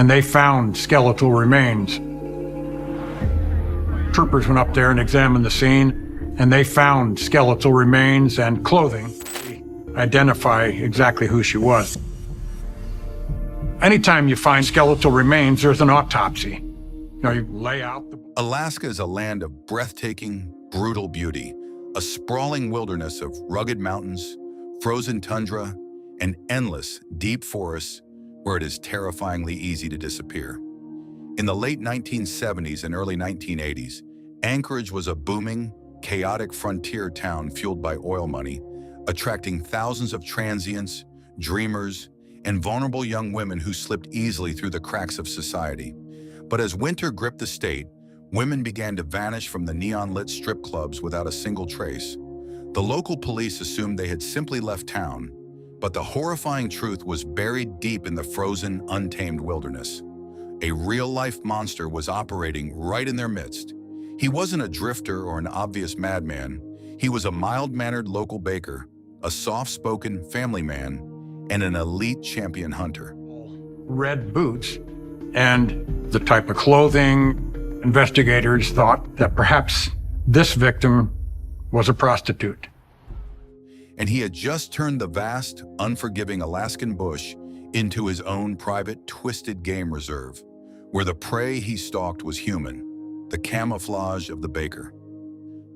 and they found skeletal remains. Troopers went up there and examined the scene, and they found skeletal remains and clothing to identify exactly who she was. Anytime you find skeletal remains, there's an autopsy. You lay out the... Alaska is a land of breathtaking, brutal beauty, a sprawling wilderness of rugged mountains, frozen tundra, and endless, deep forests where it is terrifyingly easy to disappear. In the late 1970s and early 1980s, Anchorage was a booming, chaotic frontier town fueled by oil money, attracting thousands of transients, dreamers, and vulnerable young women who slipped easily through the cracks of society. But as winter gripped the state, women began to vanish from the neon-lit strip clubs without a single trace. The local police assumed they had simply left town, but the horrifying truth was buried deep in the frozen, untamed wilderness. A real-life monster was operating right in their midst. He wasn't a drifter or an obvious madman. He was a mild-mannered local baker, a soft-spoken family man, and an elite champion hunter. Red boots and the type of clothing. Investigators thought that perhaps this victim was a prostitute. And he had just turned the vast, unforgiving Alaskan bush into his own private, twisted game reserve, where the prey he stalked was human, the camouflage of the baker.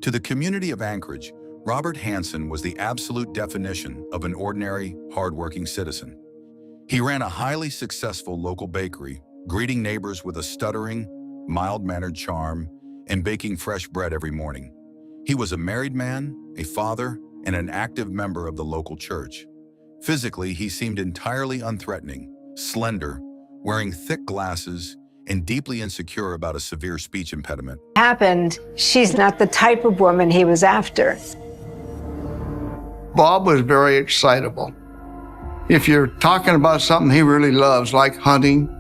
To the community of Anchorage, Robert Hansen was the absolute definition of an ordinary, hardworking citizen. He ran a highly successful local bakery, greeting neighbors with a stuttering, mild-mannered charm and baking fresh bread every morning. He was a married man, a father, and an active member of the local church. Physically, he seemed entirely unthreatening, slender, wearing thick glasses, and deeply insecure about a severe speech impediment. Happened, she's not the type of woman he was after. Bob was very excitable. If you're talking about something he really loves, like hunting.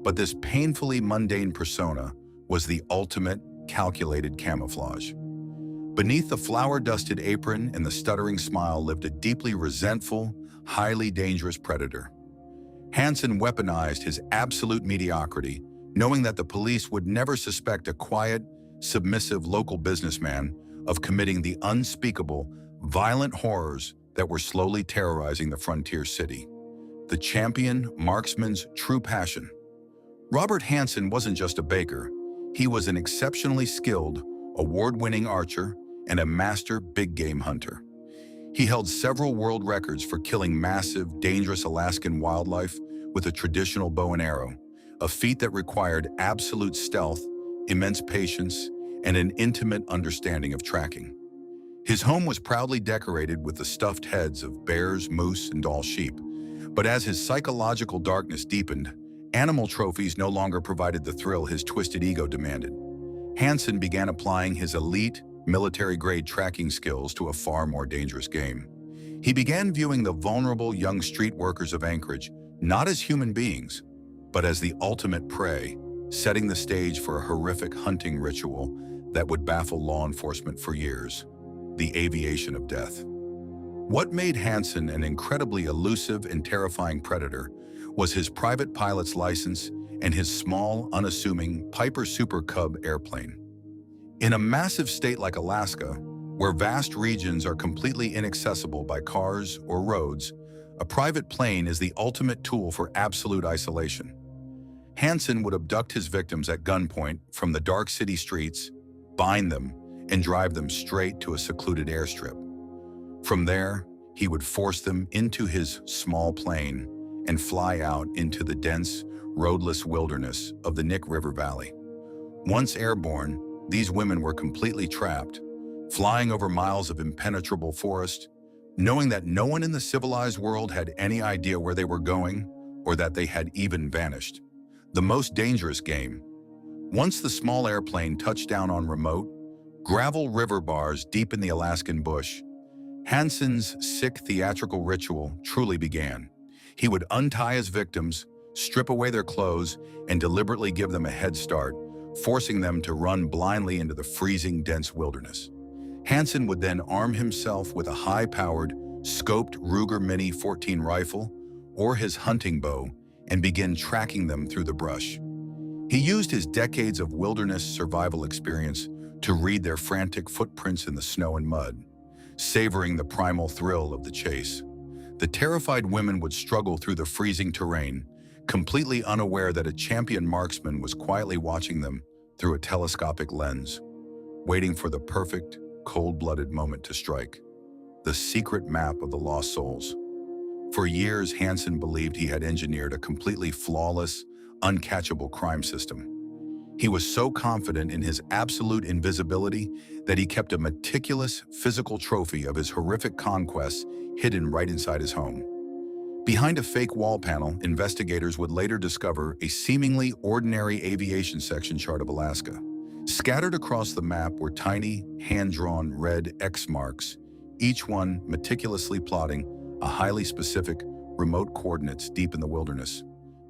But this painfully mundane persona was the ultimate calculated camouflage. Beneath the flour-dusted apron and the stuttering smile lived a deeply resentful, highly dangerous predator. Hansen weaponized his absolute mediocrity, knowing that the police would never suspect a quiet, submissive local businessman of committing the unspeakable, violent horrors that were slowly terrorizing the frontier city. The champion marksman's true passion. Robert Hansen wasn't just a baker. He was an exceptionally skilled, award-winning archer and a master big game hunter. He held several world records for killing massive, dangerous Alaskan wildlife with a traditional bow and arrow, a feat that required absolute stealth, immense patience, and an intimate understanding of tracking. His home was proudly decorated with the stuffed heads of bears, moose, and Dall sheep. But as his psychological darkness deepened, animal trophies no longer provided the thrill his twisted ego demanded. Hansen began applying his elite, military-grade tracking skills to a far more dangerous game. He began viewing the vulnerable young street workers of Anchorage not as human beings, but as the ultimate prey, setting the stage for a horrific hunting ritual that would baffle law enforcement for years: the aviation of death. What made Hansen an incredibly elusive and terrifying predator was his private pilot's license and his small, unassuming Piper Super Cub airplane. In a massive state like Alaska, where vast regions are completely inaccessible by cars or roads, a private plane is the ultimate tool for absolute isolation. Hansen would abduct his victims at gunpoint from the dark city streets, bind them, and drive them straight to a secluded airstrip. From there, he would force them into his small plane and fly out into the dense, roadless wilderness of the Nick River Valley. Once airborne, these women were completely trapped, flying over miles of impenetrable forest, knowing that no one in the civilized world had any idea where they were going or that they had even vanished. The most dangerous game. Once the small airplane touched down on remote, gravel river bars deep in the Alaskan bush, Hansen's sick theatrical ritual truly began. He would untie his victims, strip away their clothes, and deliberately give them a head start, forcing them to run blindly into the freezing, dense wilderness. Hansen would then arm himself with a high-powered, scoped Ruger Mini 14 rifle or his hunting bow, and begin tracking them through the brush. He used his decades of wilderness survival experience to read their frantic footprints in the snow and mud, savoring the primal thrill of the chase. The terrified women would struggle through the freezing terrain, completely unaware that a champion marksman was quietly watching them through a telescopic lens, waiting for the perfect, cold-blooded moment to strike. The secret map of the lost souls. For years, Hansen believed he had engineered a completely flawless, uncatchable crime system. He was so confident in his absolute invisibility that he kept a meticulous physical trophy of his horrific conquests hidden right inside his home. Behind a fake wall panel, investigators would later discover a seemingly ordinary aviation section chart of Alaska. Scattered across the map were tiny, hand-drawn red X marks, each one meticulously plotting a highly specific, remote coordinates deep in the wilderness.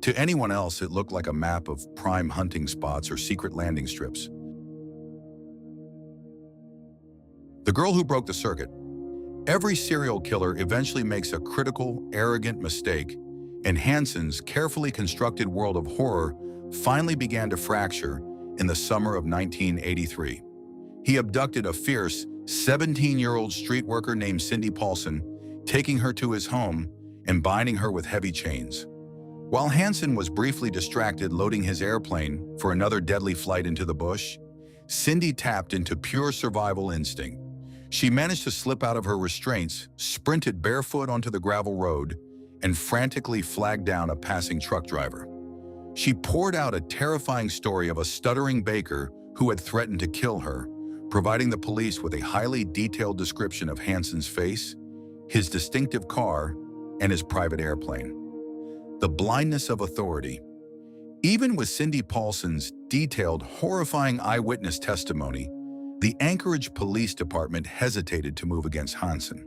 To anyone else, it looked like a map of prime hunting spots or secret landing strips. The girl who broke the circuit. Every serial killer eventually makes a critical, arrogant mistake, and Hansen's carefully constructed world of horror finally began to fracture in the summer of 1983. He abducted a fierce, 17-year-old street worker named Cindy Paulson, taking her to his home and binding her with heavy chains. While Hansen was briefly distracted loading his airplane for another deadly flight into the bush, Cindy tapped into pure survival instinct. She managed to slip out of her restraints, sprinted barefoot onto the gravel road, and frantically flagged down a passing truck driver. She poured out a terrifying story of a stuttering baker who had threatened to kill her, providing the police with a highly detailed description of Hansen's face, his distinctive car, and his private airplane. The blindness of authority. Even with Cindy Paulson's detailed, horrifying eyewitness testimony, the Anchorage Police Department hesitated to move against Hansen.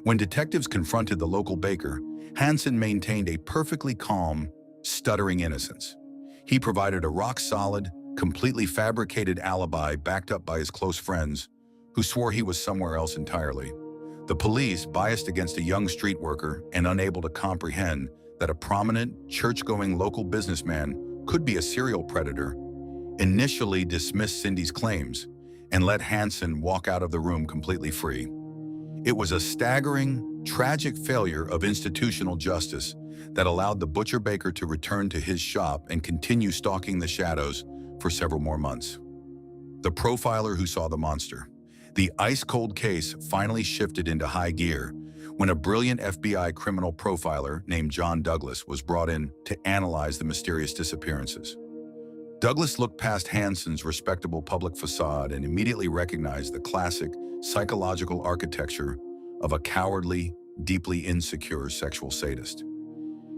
When detectives confronted the local baker, Hansen maintained a perfectly calm, stuttering innocence. He provided a rock-solid, completely fabricated alibi backed up by his close friends, who swore he was somewhere else entirely. The police, biased against a young street worker and unable to comprehend that a prominent, church-going local businessman could be a serial predator, initially dismissed Cindy's claims and let Hansen walk out of the room completely free. It was a staggering, tragic failure of institutional justice that allowed the butcher baker to return to his shop and continue stalking the shadows for several more months. The profiler who saw the monster. The ice-cold case finally shifted into high gear when a brilliant FBI criminal profiler named John Douglas was brought in to analyze the mysterious disappearances. Douglas looked past Hansen's respectable public facade and immediately recognized the classic psychological architecture of a cowardly, deeply insecure sexual sadist.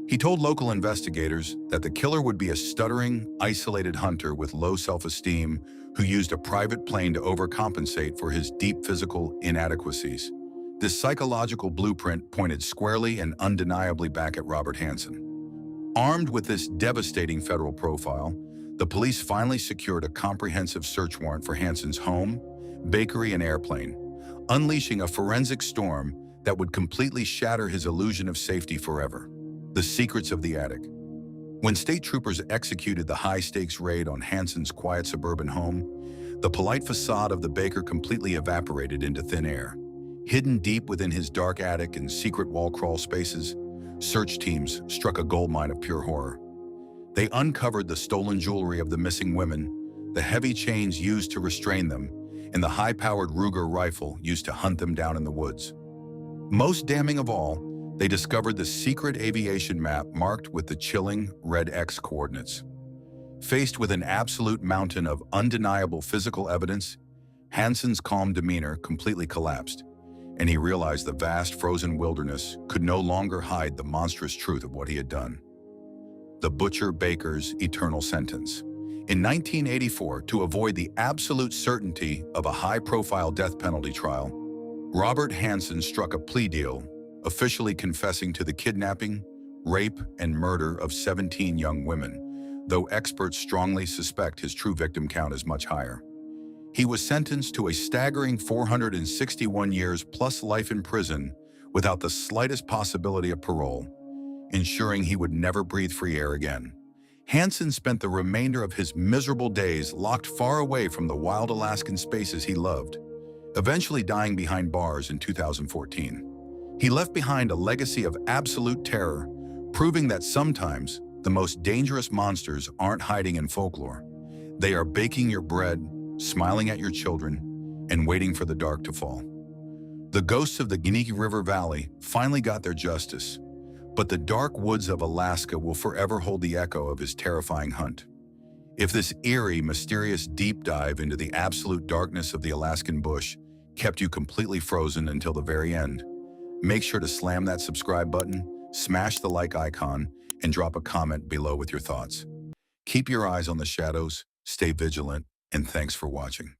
He told local investigators that the killer would be a stuttering, isolated hunter with low self-esteem who used a private plane to overcompensate for his deep physical inadequacies. This psychological blueprint pointed squarely and undeniably back at Robert Hansen. Armed with this devastating federal profile, the police finally secured a comprehensive search warrant for Hansen's home, bakery, and airplane, unleashing a forensic storm that would completely shatter his illusion of safety forever. The secrets of the attic. When state troopers executed the high-stakes raid on Hansen's quiet suburban home, the polite facade of the baker completely evaporated into thin air. Hidden deep within his dark attic and secret wall crawl spaces, search teams struck a goldmine of pure horror. They uncovered the stolen jewelry of the missing women, the heavy chains used to restrain them, and the high-powered Ruger rifle used to hunt them down in the woods. Most damning of all, they discovered the secret aviation map marked with the chilling red X coordinates. Faced with an absolute mountain of undeniable physical evidence, Hansen's calm demeanor completely collapsed, and he realized the vast frozen wilderness could no longer hide the monstrous truth of what he had done. The butcher baker's eternal sentence. In 1984, to avoid the absolute certainty of a high-profile death penalty trial, Robert Hansen struck a plea deal, officially confessing to the kidnapping, rape, and murder of 17 young women, though experts strongly suspect his true victim count is much higher. He was sentenced to a staggering 461 years plus life in prison without the slightest possibility of parole. ensuring he would never breathe free air again. Hansen spent the remainder of his miserable days locked far away from the wild Alaskan spaces he loved, eventually dying behind bars in 2014. He left behind a legacy of absolute terror, proving that sometimes the most dangerous monsters aren't hiding in folklore. They are baking your bread, smiling at your children, and waiting for the dark to fall. The ghosts of the Guinea River Valley finally got their justice, but the dark woods of Alaska will forever hold the echo of his terrifying hunt. If this eerie, mysterious deep dive into the absolute darkness of the Alaskan bush kept you completely frozen until the very end, make sure to slam that subscribe button, smash the like icon, and drop a comment below with your thoughts. Keep your eyes on the shadows, stay vigilant, and thanks for watching.